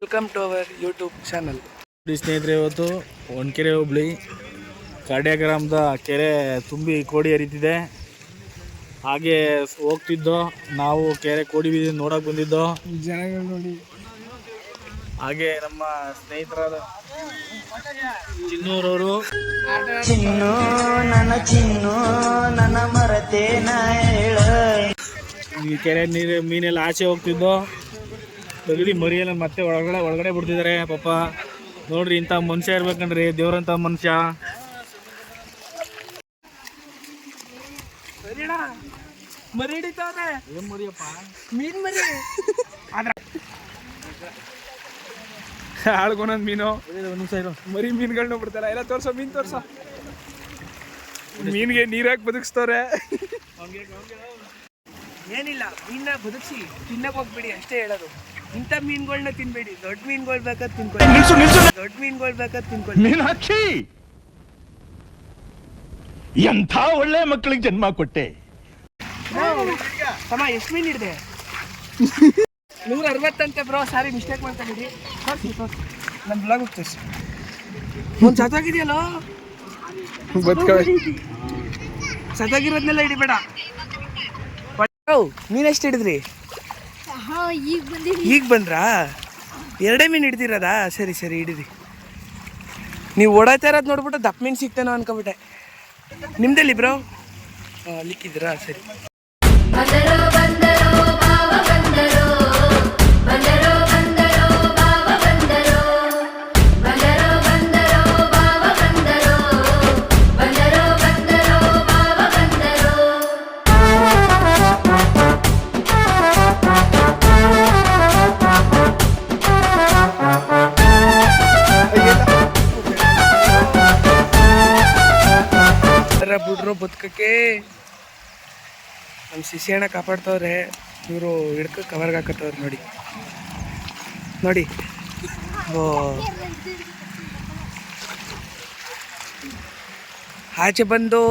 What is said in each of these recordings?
Welcome to our YouTube channel. ಸ್ನೇಹಿತರೆ, ಇವತ್ತು ಹೊನ್ಕೆರೆ ಹೋಬಳಿ ಕಾಡ್ಯ ಗ್ರಾಮದ ಕೆರೆ ತುಂಬಿ ಕೋಡಿ ಹರಿತಿದೆ. ಹಾಗೆ ಹೋಗ್ತಿದ್ದೋ ನಾವು ಕೆರೆ ಕೋಡಿ ಬೀದಿ ನೋಡಕ್ಕೆ ಬಂದಿದ್ದೋ ಜನಗಳು ನೋಡಿ. ಹಾಗೆ ನಮ್ಮ ಸ್ನೇಹಿತರಾದ ಚಿನ್ನೂರವರು ಚಿನ್ನು ನನ್ನ ಮರತೇನ ಹೇಳ ಈ ಕೆರೆ ನೀರು ಮೀನೆಲ್ಲ ಆಚೆ ಹೋಗ್ತಿದ್ದೋ. ತಗಡಿ ಮರಿಯಲ್ಲ ಮತ್ತೆ ಒಳಗಡೆ ಬಿಡ್ತಿದ್ದಾರೆ. ಪಾಪ ನೋಡ್ರಿ, ಇಂಥ ಮನುಷ್ಯ ಇರ್ಬೇಕಂದ್ರಿ, ದೇವ್ರಂತ ಮನುಷ್ಯ. ಮರಿ ಹಿಡಿತಾವ್ರೆ. ಏನ್ ಮರಿಯಪ್ಪ? ಮೀನ್ ಮರಿ. ಆಳ್ಗೊಂದೊಂದು ಮೀನು ಮರಿ ಮೀನುಗಳನ್ನ ಬಿಡ್ತಾರ. ಎಲ್ಲ ತೋರ್ಸೋ, ಮೀನ್ ತೋರ್ಸೋ. ಮೀನ್ಗೆ ನೀರಾಕಿ ಬದುಕಿಸ್ತವ್ರೆ. ಏನಿಲ್ಲ, ಮೀನ್ನ ಬದುಕಿಸಿ ತಿನ್ನಕ್ ಹೋಗ್ಬೇಡಿ ಅಷ್ಟೇ ಹೇಳೋದು. ಇಂಥ ಮೀನುಗಳನ್ನ ತಿನ್ಬೇಡಿ. ದೊಡ್ಡ ಮೀನುಗಳು ಬೇಕಾದ್ ತಿನ್ಕೊಳ್ಳಿ. ಮೀನಾಕ್ಷಿ, ಎಂಥ ಒಳ್ಳೆ ಮಕ್ಕಳಿಗೆ ಜನ್ಮ ಕೊಟ್ಟೆ. ತಮ್ಮ ಎಷ್ಟು ಮೀನು ಹಿಡ್ದೆ? 160 ಅಂತೆ ಬ್ರೋ. ಸಾರಿ, ಮಿಸ್ಟೇಕ್ ಮಾಡ್ಕೊಂಡಿದ್ರಿ. ನನ್ನ ಬ್ಲಾಗ್ ಹೋಗ್ತೇನೆ. ಒಂದು ಸತ್ತಾಗಿದೆಯಲ್ಲೋ, ಸತ್ತಾಗಿರೋದ್ನೆಲ್ಲ ಹಿಡಿಬೇಡ. ಮೀನು ಎಷ್ಟು ಹಿಡಿದ್ರಿ? ಈಗ ಬಂದ್ರಾ? ಎರಡೇ ಮೀನು ಹಿಡ್ದಿರೋದಾ? ಸರಿ ಸರಿ, ಹಿಡಿದಿ. ನೀವು ಓಡಾಯ್ತಾ ಇರೋದು ನೋಡ್ಬಿಟ್ಟು ದಪ್ಪ ಮೀನು ಸಿಗ್ತೇನೋ ಅನ್ಕೊಬಿಟ್ಟೆ. ನಿಮ್ದಲ್ಲಿ ಬ್ರೋ ಲಿಕ್ಕಿದ್ದೀರಾ? ಸರಿ. ಬಿಡ್ರೋ ಬದುಕಕ್ಕೆ. ನಮ್ಮ ಶಿಷ್ಯಣ್ಣ ಕಾಪಾಡ್ತವ್ರೆ. ಇವರು ಹಿಡ್ಕ ಕವರ್ಗೆ ಹಾಕತ್ತವ್ರೆ. ನೋಡಿ ನೋಡಿ. ಓ, ಆಚೆ ಬಂದು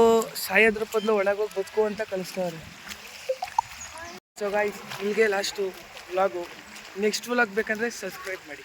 ಸಾಯೋದ್ರ ಬದಲು ಒಳಗೋಗಿ ಬದುಕು ಅಂತ ಕಳಿಸ್ತವ್ರೆ. ಸೊ ಗಾಯ್ಸ್, ಇಲ್ಲಿಗೆ ಲಾಸ್ಟು ವ್ಲಾಗು. ನೆಕ್ಸ್ಟ್ ವ್ಲಾಗ್ ಬೇಕಂದರೆ ಸಬ್ಸ್ಕ್ರೈಬ್ ಮಾಡಿ.